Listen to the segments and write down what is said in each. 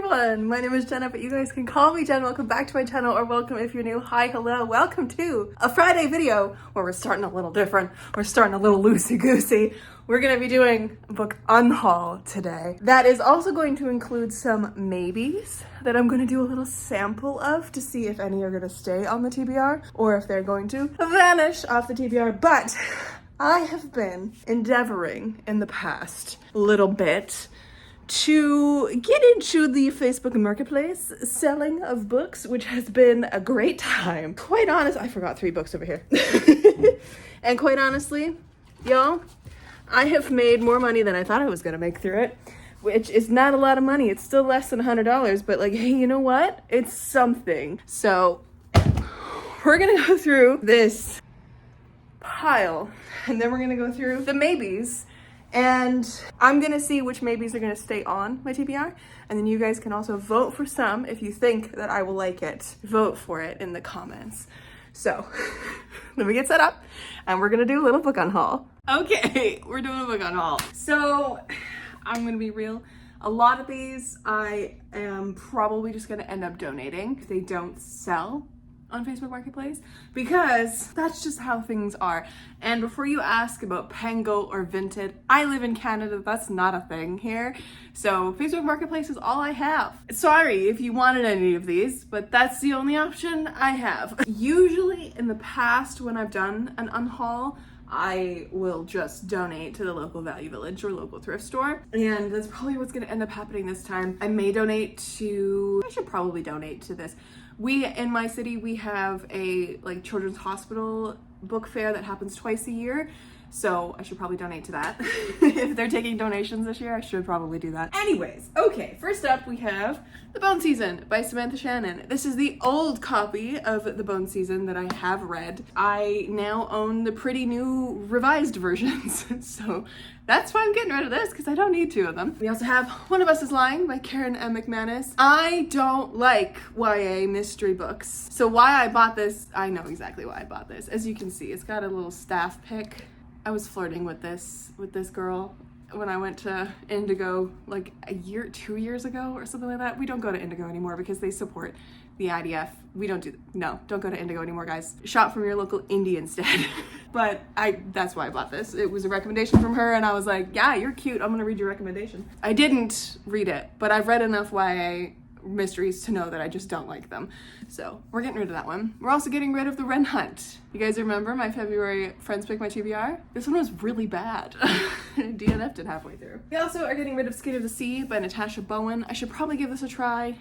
everyone, my name is Jenna, but you guys can call me Jen. Welcome back to my channel, or welcome if you're new. Hi, hello, welcome to a Friday video where we're starting a little different. We're starting a little loosey-goosey. We're gonna be doing a book unhaul today. That is also going to include some maybes that I'm gonna do a little sample of to see if any are gonna stay on the TBR or if they're going to vanish off the TBR. But I have been endeavoring in the past little bit to get into the Facebook Marketplace selling of books, which has been a great time. Quite honest, I forgot 3 books over here. And quite honestly, y'all, I have made more money than I thought I was gonna make through it, which is not a lot of money. It's still less than $100, but like, hey, you know what? It's something. So we're gonna go through this pile, and then we're gonna go through the maybes, and I'm gonna see which maybes are gonna stay on my TBR, and then you guys can also vote for some if you think that I will like it. Vote for it in the comments. So let me get set up, and we're gonna do a little book unhaul. Okay, we're doing a book unhaul. So I'm gonna be real. A lot of these I am probably just gonna end up donating if they don't sell on Facebook Marketplace, because that's just how things are. And before you ask about Pango or Vinted, I live in Canada, that's not a thing here. So Facebook Marketplace is all I have. Sorry if you wanted any of these, but that's the only option I have. Usually in the past when I've done an unhaul, I will just donate to the local Value Village or local thrift store. And that's probably what's gonna end up happening this time. I may donate to, I should probably donate to this. In my city, we have a children's hospital book fair that happens twice a year. So I should probably donate to that. If they're taking donations this year, I should probably do that. Anyways, okay, first up we have The Bone Season by Samantha Shannon. This is the old copy of The Bone Season that I have read. I now own the pretty new revised versions. So that's why I'm getting rid of this, because I don't need 2 of them. We also have One of Us is Lying by Karen M. McManus. I don't like YA mystery books. So why I bought this, I know exactly why I bought this. As you can see, it's got a little staff pick. I was flirting with this girl when I went to Indigo like 2 years ago or something like that. We don't go to Indigo anymore because they support the IDF. We don't don't go to Indigo anymore, guys. Shop from your local indie instead. But that's why I bought this. It was a recommendation from her, and I was like, yeah, you're cute, I'm gonna read your recommendation. I didn't read it, but I've read enough YA mysteries to know that I just don't like them. So we're getting rid of that one. We're also getting rid of The Wren Hunt. You guys remember my February Friends Pick My TBR? This one was really bad. DNF'd it halfway through. We also are getting rid of Skin of the Sea by Natasha Bowen. I should probably give this a try,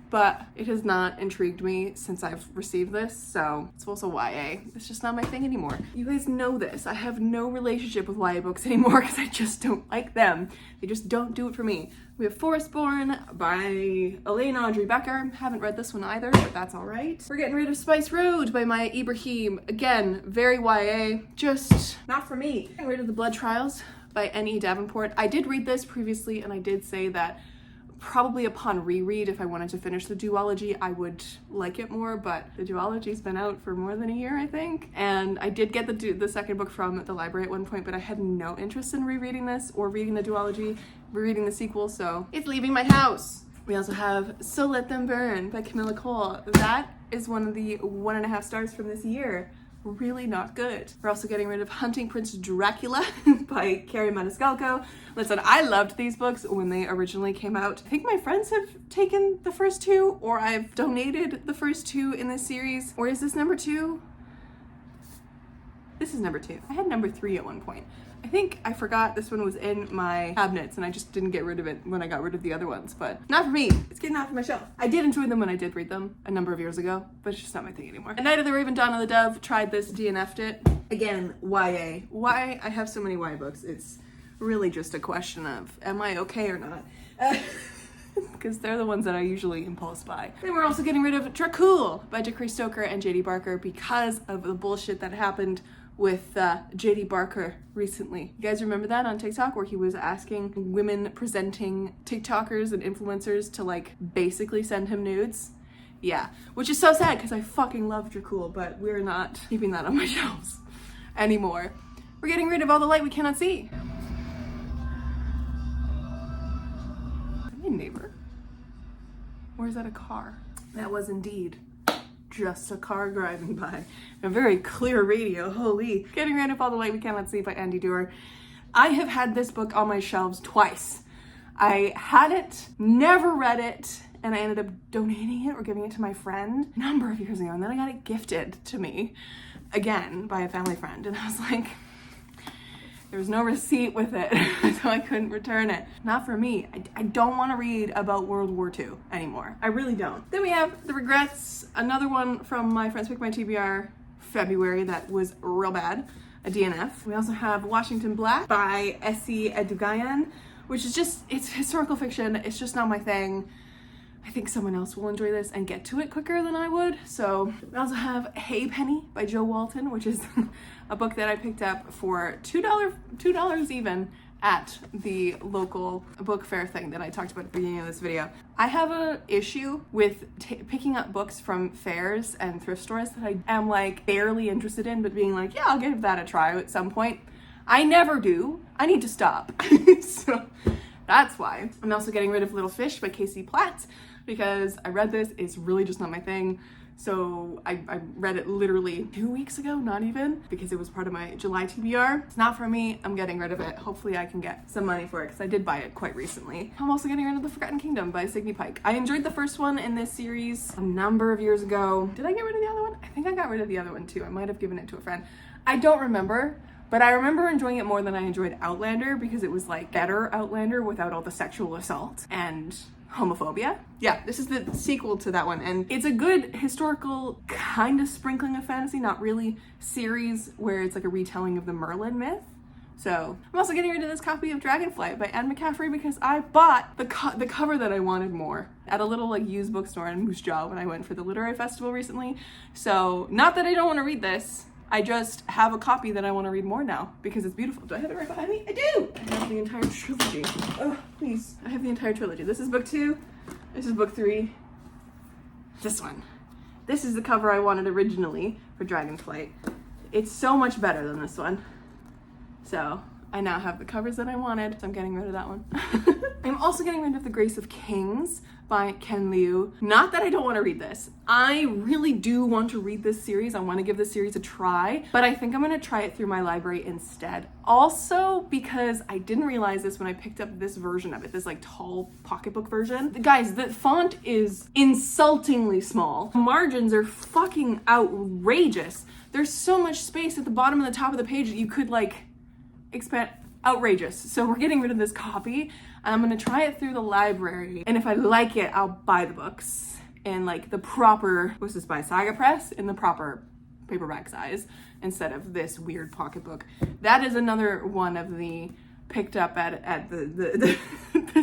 but it has not intrigued me since I've received this, so it's also YA. It's just not my thing anymore. You guys know this. I have no relationship with YA books anymore because I just don't like them. They just don't do it for me. We have Forestborn by Elaine Audrey Becker. Haven't read this one either, but that's all right. We're getting rid of Spice Road by Maya Ibrahim. Again, very YA, just not for me. Getting rid of The Blood Trials by N.E. Davenport. I did read this previously, and I did say that probably upon reread, if I wanted to finish the duology, I would like it more, but the duology's been out for more than a year, I think. And I did get the second book from the library at one point, but I had no interest in rereading this or reading the duology, rereading the sequel, so it's leaving my house. We also have So Let Them Burn by Camilla Cole. That is one of the 1.5 stars from this year. Really not good. We're also getting rid of Hunting Prince Dracula by Carrie Maniscalco. Listen, I loved these books when they originally came out. I think my friends have taken the first 2, or I've donated the first 2 in this series. Or is this number 2? This is number 2. I had number 3 at one point. I think I forgot this one was in my cabinets and I just didn't get rid of it when I got rid of the other ones, but not for me. It's getting off my shelf. I did enjoy them when I did read them a number of years ago, but it's just not my thing anymore. Night of the Raven, Dawn of the Dove, tried this, DNF'd it. Again, YA. Why I have so many YA books, it's really just a question of, am I okay or not? Because they're the ones that I usually impulse buy. Then we're also getting rid of Dracul by Jackie Stoker and J.D. Barker because of the bullshit that happened with J.D. Barker recently. You guys remember that on TikTok where he was asking women presenting TikTokers and influencers to basically send him nudes? Yeah, which is so sad because I fucking love Dracul, but we're not keeping that on my shelves anymore. We're getting rid of All the Light We Cannot See. Is that my neighbor? Or is that a car? That was indeed just a car driving by. A very clear radio, holy. Getting Rid of All the Light We Cannot See by Andy Doerr. I have had this book on my shelves twice. I had it, never read it, and I ended up donating it or giving it to my friend a number of years ago, and then I got it gifted to me again by a family friend, and I was like, there was no receipt with it, so I couldn't return it. Not for me. I don't want to read about World War II anymore. I really don't. Then we have The Regrets, another one from my Friends Pick My TBR February that was real bad, a DNF. We also have Washington Black by Essie Edugayan, which is just, it's historical fiction. It's just not my thing. I think someone else will enjoy this and get to it quicker than I would. So we also have Hey Penny by Jo Walton, which is a book that I picked up for $2 even at the local book fair thing that I talked about at the beginning of this video. I have an issue with picking up books from fairs and thrift stores that I am like barely interested in, but being like, yeah, I'll give that a try at some point. I never do. I need to stop. So that's why. I'm also getting rid of Little Fish by Casey Platt because I read this. It's really just not my thing. So I read it literally 2 weeks ago, not even, because it was part of my July TBR. It's not for me. I'm getting rid of it. Hopefully I can get some money for it because I did buy it quite recently. I'm also getting rid of The Forgotten Kingdom by Signe Pike. I enjoyed the first one in this series a number of years ago. Did I get rid of the other one? I think I got rid of the other one too. I might have given it to a friend. I don't remember. But I remember enjoying it more than I enjoyed Outlander because it was like better Outlander without all the sexual assault and homophobia. Yeah, this is the sequel to that one, and it's a good historical kind of sprinkling of fantasy, not really series where it's like a retelling of the Merlin myth. So I'm also getting rid of this copy of Dragonflight by Anne McCaffrey because I bought the cover that I wanted more at a little like used bookstore in Moose Jaw when I went for the literary festival recently. So not that I don't want to read this, I just have a copy that I want to read more now because it's beautiful. Do I have it right behind me? I do! I have the entire trilogy. Oh, please. I have the entire trilogy. This is book 2. This is book 3. This one. This is the cover I wanted originally for Dragonflight. It's so much better than this one. So I now have the covers that I wanted, so I'm getting rid of that one. I'm also getting rid of The Grace of Kings by Ken Liu. Not that I don't want to read this. I really do want to read this series. I want to give this series a try, but I think I'm going to try it through my library instead. Also because I didn't realize this when I picked up this version of it, this like tall pocketbook version. Guys, the font is insultingly small. The margins are fucking outrageous. There's so much space at the bottom and the top of the page that you could like expand. Outrageous. So we're getting rid of this copy and I'm gonna try it through the library, and if I like it I'll buy the books in like the proper, this is by Saga Press, in the proper paperback size instead of this weird pocketbook. That is another one of the picked up at the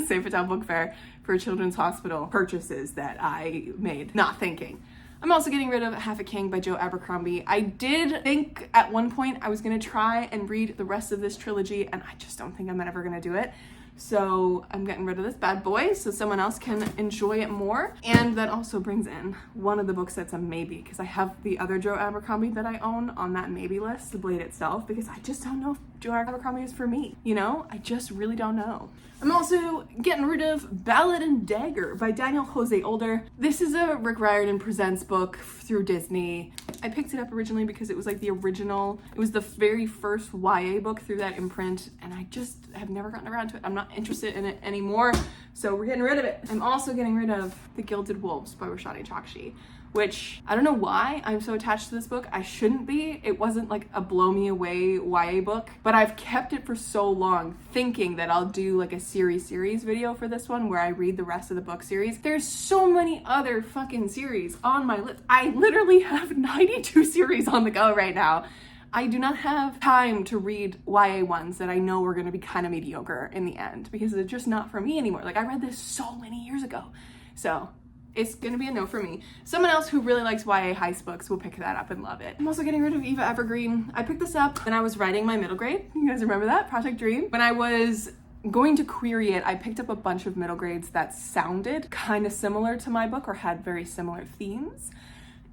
St. Vital Book Fair for Children's Hospital purchases that I made not thinking. I'm also getting rid of Half a King by Joe Abercrombie. I did think at one point I was gonna try and read the rest of this trilogy, and I just don't think I'm ever gonna do it. So I'm getting rid of this bad boy so someone else can enjoy it more. And that also brings in one of the books that's a maybe, because I have the other Joe Abercrombie that I own on that maybe list, The Blade itself, because I just don't know if Joe Abercrombie is for me, you know? I just really don't know. I'm also getting rid of Ballad and Dagger by Daniel Jose Older. This is a Rick Riordan Presents book through Disney. I picked it up originally because it was like the original, it was the very first YA book through that imprint, and I just have never gotten around to it. I'm not interested in it anymore, so we're getting rid of it. I'm also getting rid of The Gilded Wolves by Roshani Chokshi, which I don't know why I'm so attached to this book. I shouldn't be. It wasn't like a blow me away YA book, but I've kept it for so long thinking that I'll do like a series video for this one where I read the rest of the book series. There's so many other fucking series on my list. I literally have 92 series on the go right now. I do not have time to read YA ones that I know are gonna be kind of mediocre in the end because they're just not for me anymore. Like I read this so many years ago. So it's gonna be a no for me. Someone else who really likes YA heist books will pick that up and love it. I'm also getting rid of Eva Evergreen. I picked this up when I was writing my middle grade. You guys remember that? Project Dream. When I was going to query it, I picked up a bunch of middle grades that sounded kind of similar to my book or had very similar themes.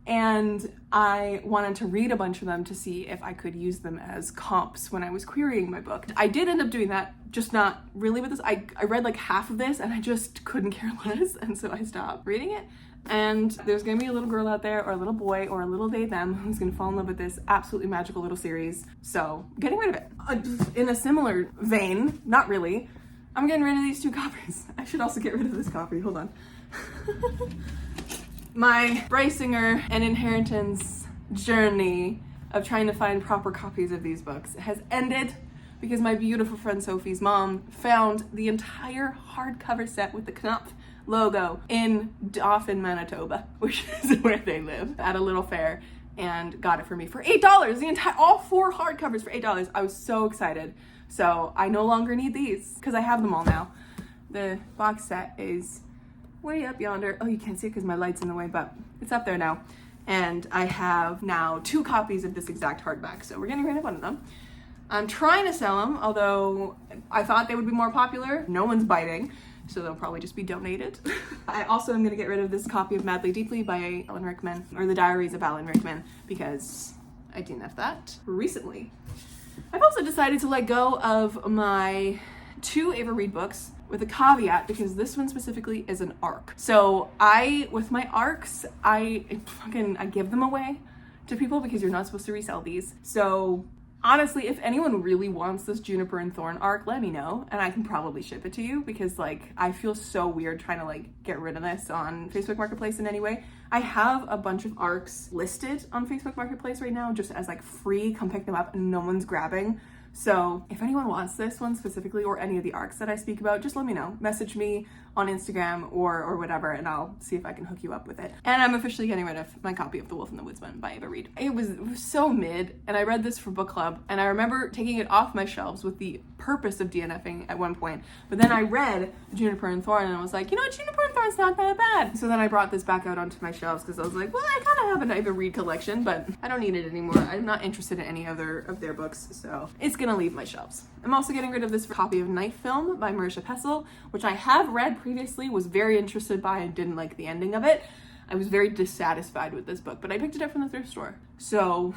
and I wanted to read a bunch of them to see if I could use them as comps when I was querying my book. I did end up doing that, just not really with this. I read like half of this and I just couldn't care less, and so I stopped reading it. And there's gonna be a little girl out there, or a little boy, or a little they them, who's gonna fall in love with this absolutely magical little series. So getting rid of it. In a similar vein, not really, I'm getting rid of these 2 copies. I should also get rid of this copy, hold on. My Brysinger and Inheritance journey of trying to find proper copies of these books has ended because my beautiful friend Sophie's mom found the entire hardcover set with the Knopf logo in Dauphin, Manitoba, which is where they live, at a little fair, and got it for me for $8. All 4 hardcovers for $8. I was so excited. So I no longer need these because I have them all now. The box set is way up yonder. Oh, you can't see it because my light's in the way, but it's up there now. And I have now 2 copies of this exact hardback, so we're getting rid of one of them. I'm trying to sell them, although I thought they would be more popular. No one's biting, so they'll probably just be donated. I also am going to get rid of this copy of Madly Deeply by Alan Rickman, or The Diaries of Alan Rickman, because I DNF'd that recently. I've also decided to let go of my 2 Ava Reid books, with a caveat, because this one specifically is an ARC. So with my ARCs, I give them away to people because you're not supposed to resell these. So honestly, if anyone really wants this Juniper and Thorn ARC, let me know and I can probably ship it to you, because like I feel so weird trying to like get rid of this on Facebook Marketplace in any way. I have a bunch of ARCs listed on Facebook Marketplace right now just as like free, come pick them up, and no one's grabbing. So if anyone wants this one specifically, or any of the ARCs that I speak about, just let me know. Message me on Instagram or whatever, and I'll see if I can hook you up with it. And I'm officially getting rid of my copy of The Wolf and the Woodsman by Ava Reid. It was so mid, and I read this for book club, and I remember taking it off my shelves with the purpose of DNFing at one point. But then I read Juniper and Thorn, and I was like, you know what, Juniper and Thorn's not that bad. So then I brought this back out onto my shelves because I was like, well, I kind of have an Ava Reid collection, but I don't need it anymore. I'm not interested in any other of their books, so it's gonna leave my shelves. I'm also getting rid of this copy of Night Film by Marisha Pessl, which I have read previously, was very interested by, and didn't like the ending of it. I was very dissatisfied with this book, but I picked it up from the thrift store. So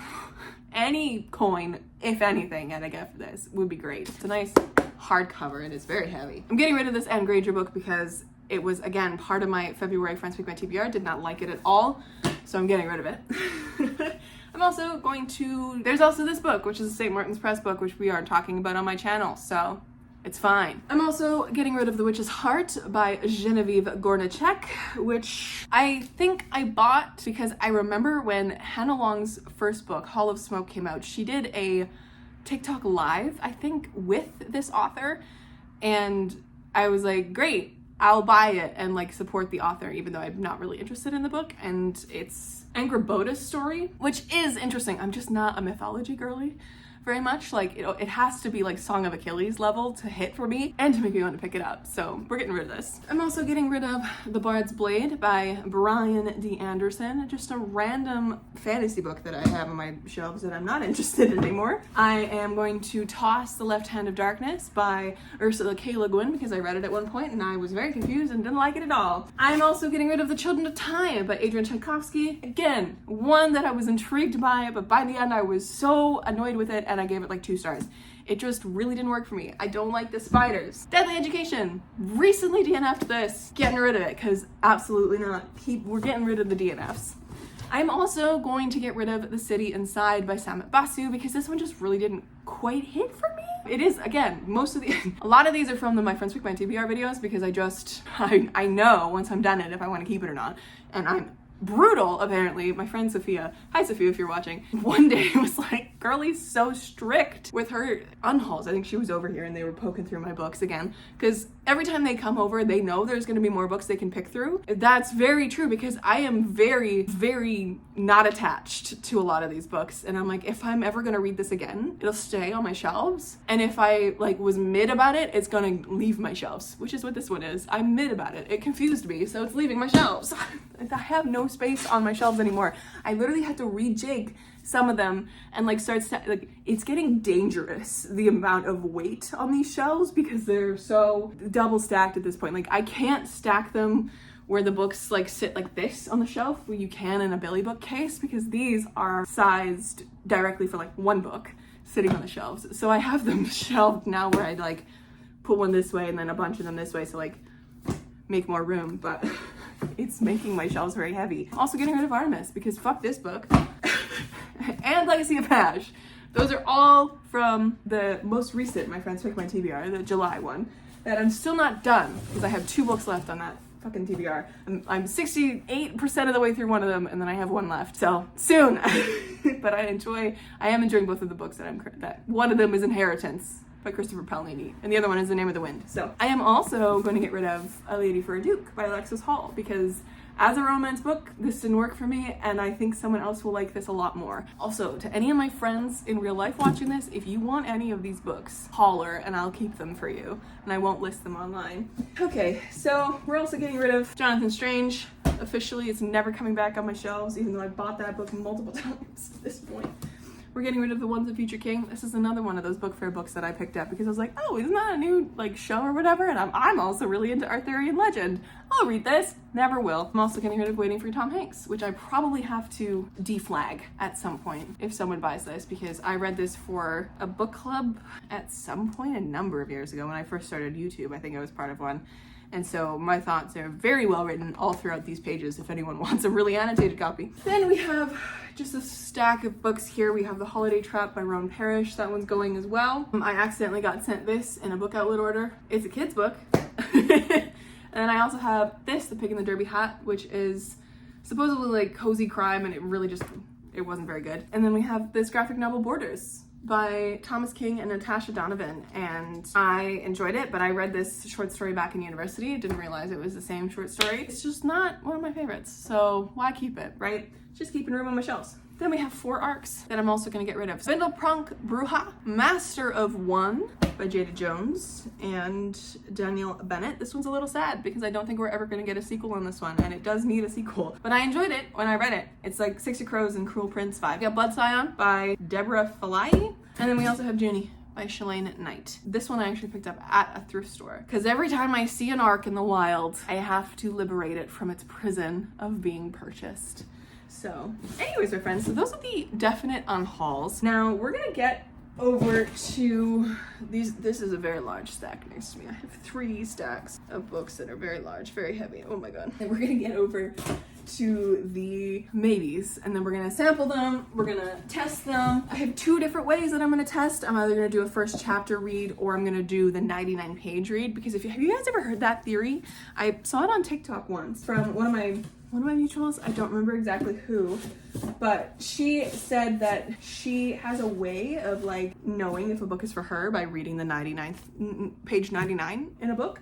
any coin, if anything, that I get for this would be great. It's a nice hardcover and it's very heavy. I'm getting rid of this Anne Granger book because it was, again, part of my February Friends Week by TBR. Did not like it at all, so I'm getting rid of it. I'm also going to, there's also this book, which is a St. Martin's Press book, which we aren't talking about on my channel, so it's fine. I'm also getting rid of The Witch's Heart by Genevieve Gornichek, which I think I bought because I remember when Hannah Long's first book, Hall of Smoke, came out, she did a TikTok live, I think, with this author, and I was like, great, I'll buy it and like support the author, even though I'm not really interested in the book. And it's Angrboda's story, which is interesting. I'm just not a mythology girly very much. Like it has to be like Song of Achilles level to hit for me and to make me want to pick it up. So we're getting rid of this. I'm also getting rid of The Bard's Blade by Brian D. Anderson, just a random fantasy book that I have on my shelves that I'm not interested in anymore. I am going to toss The Left Hand of Darkness by Ursula K. Le Guin because I read it at one point and I was very confused and didn't like it at all. I'm also getting rid of The Children of Time by Adrian Tchaikovsky. Again, one that I was intrigued by, but by the end I was so annoyed with it and I gave it like 2 stars. It just really didn't work for me. I don't like the spiders. Deadly Education. Recently DNF'd this. Getting rid of it because absolutely not. We're getting rid of the DNFs. I'm also going to get rid of The City Inside by Samit Basu because this one just really didn't quite hit for me. It is, again, a lot of these are from the My Friends Week by TBR videos because I know once I'm done it if I want to keep it or not. And I'm brutal, apparently. My friend Sophia, hi Sophia if you're watching, one day was like, girlie's so strict with her unhauls. I think she was over here and they were poking through my books again because every time they come over they know there's going to be more books they can pick through. That's very true because I am very, very not attached to a lot of these books, and I'm like, if I'm ever going to read this again, it'll stay on my shelves, and if I like was mid about it, it's going to leave my shelves, which is what this one is. I'm mid about it. It confused me, so it's leaving my shelves. I have no space on my shelves anymore. I literally had to rejig some of them and like it's getting dangerous, the amount of weight on these shelves, because they're so double stacked at this point. Like I can't stack them where the books like sit like this on the shelf where you can in a Billy bookcase, because these are sized directly for like one book sitting on the shelves. So I have them shelved now where I like put one this way and then a bunch of them this way, so like make more room, but it's making my shelves very heavy. Also getting rid of Artemis because fuck this book. And Legacy of Ash. Those are all from the most recent My Friends Pick My TBR, the July one, that I'm still not done because I have 2 books left on that fucking TBR. I'm 68% of the way through one of them, and then I have one left. So soon. But I am enjoying both of the books that one of them is Inheritance by Christopher Palmini, and the other one is The Name of the Wind. So I am also going to get rid of A Lady for a Duke by Alexis Hall, because as a romance book, this didn't work for me, and I think someone else will like this a lot more. Also, to any of my friends in real life watching this, if you want any of these books, holler and I'll keep them for you, and I won't list them online. Okay, so we're also getting rid of Jonathan Strange. Officially, it's never coming back on my shelves, even though I bought that book multiple times at this point. We're getting rid of The Ones of Future King. This is another one of those book fair books that I picked up because I was like, oh, isn't that a new like show or whatever? And I'm also really into Arthurian legend. I'll read this. Never will. I'm also getting rid of Waiting for Tom Hanks, which I probably have to deflag at some point if someone buys this, because I read this for a book club at some point a number of years ago when I first started YouTube. I think I was part of one. And so my thoughts are very well written all throughout these pages if anyone wants a really annotated copy. Then we have just a stack of books here. We have The Holiday Trap by Roan Parrish. That one's going as well. I accidentally got sent this in a book outlet order. It's a kid's book. And I also have this, The Pig in the Derby Hat, which is supposedly like cozy crime, and it wasn't very good. And then we have this graphic novel, Borders, by Thomas King and Natasha Donovan, and I enjoyed it, but I read this short story back in university. Didn't realize it was the same short story. It's just not one of my favorites, so why keep it, right? Just keeping room on my shelves. Then we have 4 arcs that I'm also going to get rid of. Spindlepronk Bruja, Master of One by Jada Jones and Daniel Bennett. This one's a little sad because I don't think we're ever going to get a sequel on this one, and it does need a sequel. But I enjoyed it when I read it. It's like Six of Crows and Cruel Prince vibe. We got Blood Scion by Deborah Falai, and then we also have Junie by Shalane Knight. This one I actually picked up at a thrift store because every time I see an arc in the wild, I have to liberate it from its prison of being purchased. So anyways, my friends, so those are the definite unhauls. Now we're gonna get over to these. This is a very large stack next to me. I have 3 stacks of books that are very large, very heavy. Oh my god. And we're gonna get over to the maybes, and then we're gonna sample them, we're gonna test them. I have 2 different ways that I'm gonna test. I'm either gonna do a first chapter read, or I'm gonna do the 99-page read, because have you guys ever heard that theory? I saw it on TikTok once from one of my mutuals. I don't remember exactly who, but she said that she has a way of like knowing if a book is for her by reading the page 99 in a book.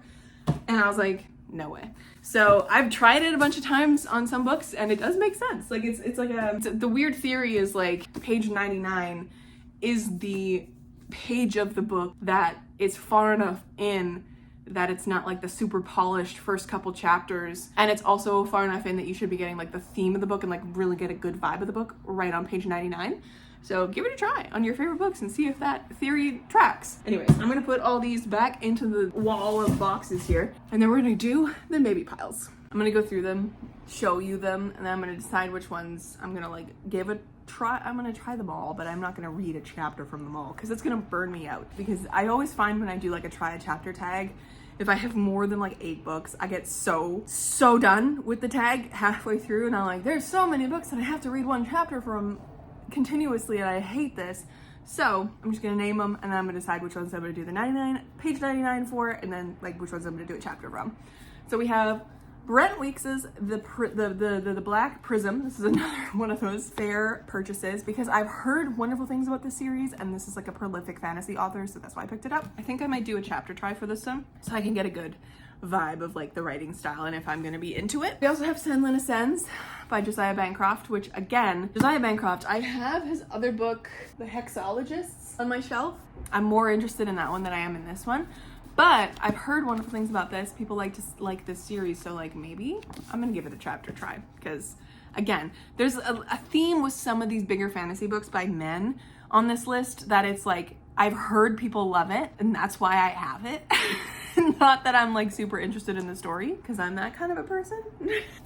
And I was like, no way. So I've tried it a bunch of times on some books, and it does make sense. Like it's like the weird theory is like page 99 is the page of the book that is far enough in that it's not like the super polished first couple chapters, and it's also far enough in that you should be getting like the theme of the book and like really get a good vibe of the book right on page 99. So give it a try on your favorite books and see if that theory tracks. Anyways, I'm gonna put all these back into the wall of boxes here, and then we're gonna do the maybe piles. I'm gonna go through them, show you them, and then I'm gonna decide which ones I'm gonna like give a try. I'm gonna try them all, but I'm not gonna read a chapter from them all because it's gonna burn me out. Because I always find when I do like a try a chapter tag, if I have more than like 8 books, I get so done with the tag halfway through, and I'm like, there's so many books that I have to read one chapter from continuously, and I hate this. So I'm just gonna name them, and then I'm gonna decide which ones I'm gonna do the page 99 for, and then like which ones I'm gonna do a chapter from. So we have Brent Weeks's the Black Prism. This is another one of those fair purchases because I've heard wonderful things about this series, and this is like a prolific fantasy author, so that's why I picked it up. I think I might do a chapter try for this one so I can get a good vibe of like the writing style and if I'm gonna be into it. We also have Senlin Ascends by Josiah Bancroft, which again, Josiah Bancroft, I have his other book, The Hexologists, on my shelf. I'm more interested in that one than I am in this one. But I've heard wonderful things about this. People like this series, so like maybe I'm gonna give it a chapter try because again, there's a theme with some of these bigger fantasy books by men on this list that it's like, I've heard people love it and that's why I have it. Not that I'm like super interested in the story, because I'm that kind of a person.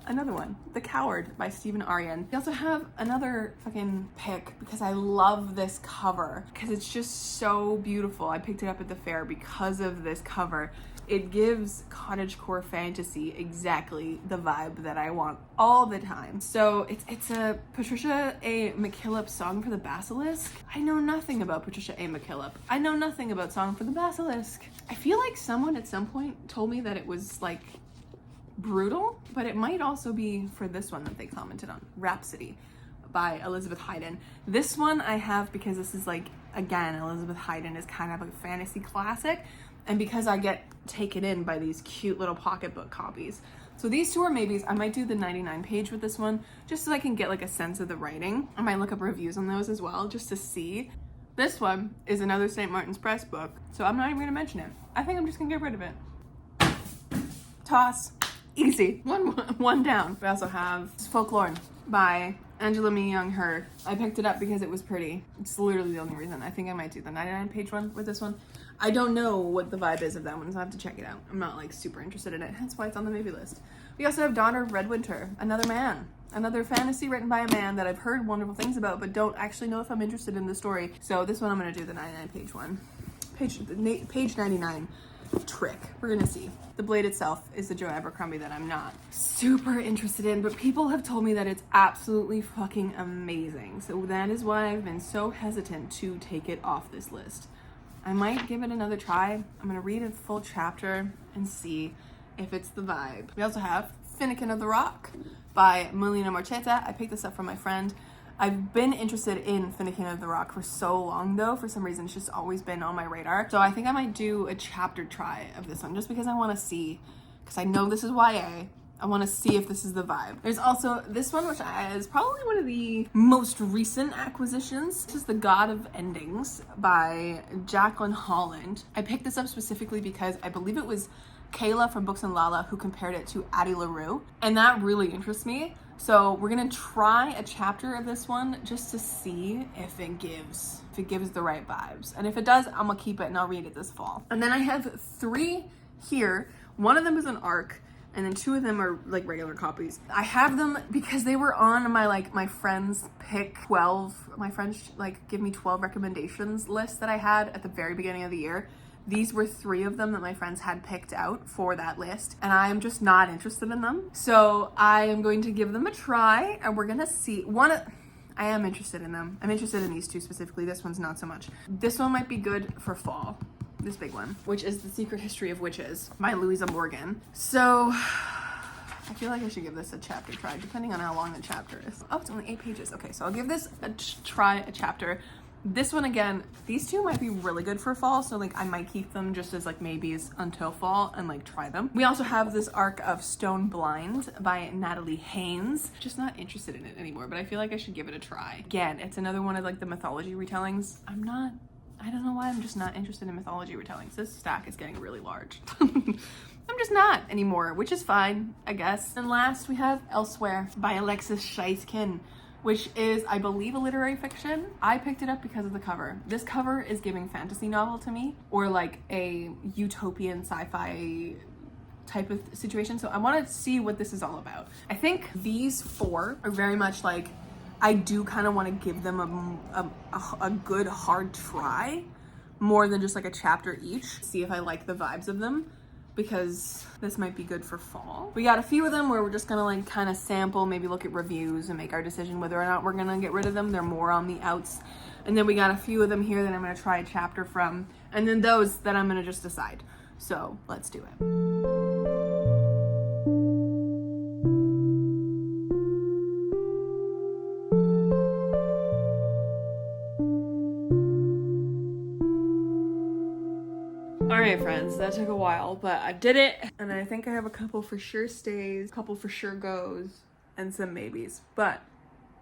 Another one, The Coward by Stephen Aryan. We also have another fucking pick because I love this cover because it's just so beautiful. I picked it up at the fair because of this cover. It gives cottagecore fantasy exactly the vibe that I want all the time. So it's a Patricia A. McKillop Song for the Basilisk. I know nothing about Patricia A. McKillop. I know nothing about Song for the Basilisk. I feel like someone at some point told me that it was like brutal, but it might also be for this one that they commented on, Rhapsody by Elizabeth Hayden. This one I have because this is like, again, Elizabeth Hayden is kind of a fantasy classic, and because I get taken in by these cute little pocketbook copies. So these two are maybes. I might do the 99 page with this one just so I can get like a sense of the writing. I might look up reviews on those as well just to see. This one is another St. Martin's Press book, so I'm not even gonna mention it. I think I'm just gonna get rid of it. Toss. Easy. One down. We also have Folklore by Angela Mee Young-Her. I picked it up because it was pretty. It's literally the only reason. I think I might do the 99 page one with this one. I don't know what the vibe is of that one, so I have to check it out. I'm not like super interested in it. That's why it's on the maybe list. We also have Daughter of Redwinter, another man. Another fantasy written by a man that I've heard wonderful things about, but don't actually know if I'm interested in the story. So this one I'm gonna do the 99 page one. Page 99 trick. We're gonna see. The Blade itself is the Joe Abercrombie that I'm not super interested in, but people have told me that it's absolutely fucking amazing. So that is why I've been so hesitant to take it off this list. I might give it another try. I'm gonna read a full chapter and see if it's the vibe. We also have Finnegan of the Rock by Melina Marchetta. I picked this up from my friend. I've been interested in Finnegan of the Rock for so long though. For some reason, it's just always been on my radar. So I think I might do a chapter try of this one just because I want to see, because I know this is YA. I want to see if this is the vibe. There's also this one, which is probably one of the most recent acquisitions. This is The God of Endings by Jacqueline Holland. I picked this up specifically because I believe it was Kayla from Books and Lala who compared it to Addie LaRue, and that really interests me. So we're gonna try a chapter of this one just to see if it gives the right vibes. And if it does, I'm gonna keep it and I'll read it this fall. And then I have 3 here. One of them is an ARC, and then 2 of them are like regular copies. I have them because they were on my friends pick 12, my friends like give me 12 recommendations list that I had at the very beginning of the year. These were 3 of them that my friends had picked out for that list, and I'm just not interested in them. So I am going to give them a try, and we're gonna see. I am interested in them. I'm interested in these 2 specifically. This one's not so much. This one might be good for fall. This big one, which is The Secret History of Witches by Louisa Morgan. So I feel like I should give this a chapter try, depending on how long the chapter is. Oh, it's only 8 pages. Okay, so I'll give this a chapter. This one, again, these 2 might be really good for fall, so like I might keep them just as like maybes until fall and like try them. We also have this arc of Stone Blind by Natalie Haynes. Just not interested in it anymore, but I feel like I should give it a try. Again, it's another one of like the mythology retellings. I don't know why I'm just not interested in mythology retellings. This stack is getting really large. I'm just not anymore, which is fine, I guess. And last we have Elsewhere by Alexis Scheiskin, which is, I believe, a literary fiction. I picked it up because of the cover. This cover is giving fantasy novel to me, or like a utopian sci-fi type of situation. So I want to see what this is all about. I think these 4 are very much like, I do kind of want to give them a good hard try, more than just like a chapter each. See if I like the vibes of them, because this might be good for fall. We got a few of them where we're just gonna like kind of sample, maybe look at reviews and make our decision whether or not we're gonna get rid of them. They're more on the outs. And then we got a few of them here that I'm gonna try a chapter from, and then those that I'm gonna just decide. So let's do it. Alright friends, that took a while, but I did it, and I think I have a couple for sure stays, a couple for sure goes, and some maybes. But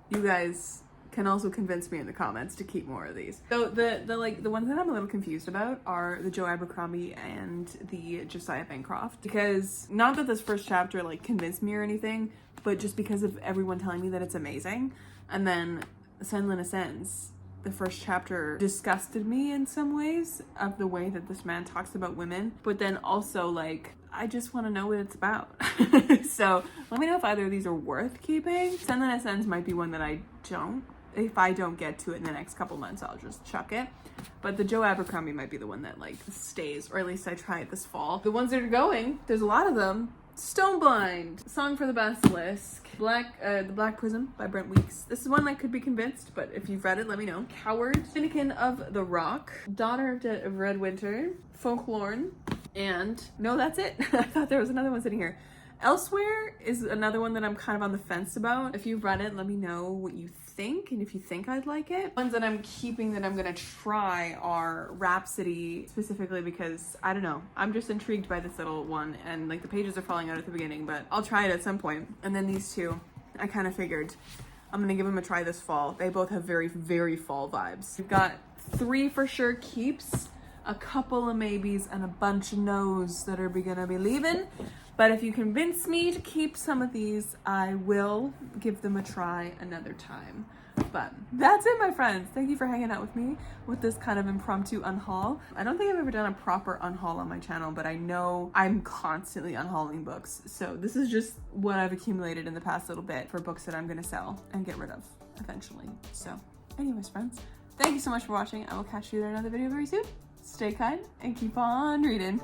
you guys can also convince me in the comments to keep more of these. So the ones that I'm a little confused about are the Joe Abercrombie and the Josiah Bancroft, because not that this first chapter like convinced me or anything, but just because of everyone telling me that it's amazing. And then Senlin Ascends the first chapter disgusted me in some ways of the way that this man talks about women, but then also like I just want to know what it's about. So let me know if either of these are worth keeping. Send That Ascends might be one that I don't. If I don't get to it in the next couple months, I'll just chuck it. But the Joe Abercrombie might be the one that like stays, or at least I try it this fall. The ones that are going, there's a lot of them. Stoneblind, Song for the Basilisk, The Black Prism by Brent Weeks. This is one I could be convinced, but if you've read it, let me know. Coward, Finnegan of the Rock, Daughter of Red Winter, Folklorn, and no, that's it. I thought there was another one sitting here. Elsewhere is another one that I'm kind of on the fence about. If you've read it, let me know what you think and if you think I'd like it. Ones that I'm keeping that I'm gonna try are Rhapsody, specifically because, I don't know, I'm just intrigued by this little one, and like the pages are falling out at the beginning, but I'll try it at some point. And then these two, I kind of figured I'm gonna give them a try this fall. They both have very, very fall vibes. We've got 3 for sure keeps, a couple of maybes, and a bunch of no's that are gonna be leaving. But if you convince me to keep some of these, I will give them a try another time. But that's it, my friends. Thank you for hanging out with me with this kind of impromptu unhaul. I don't think I've ever done a proper unhaul on my channel, but I know I'm constantly unhauling books. So this is just what I've accumulated in the past little bit for books that I'm gonna sell and get rid of eventually. So anyways, friends, thank you so much for watching. I will catch you in another video very soon. Stay kind and keep on reading.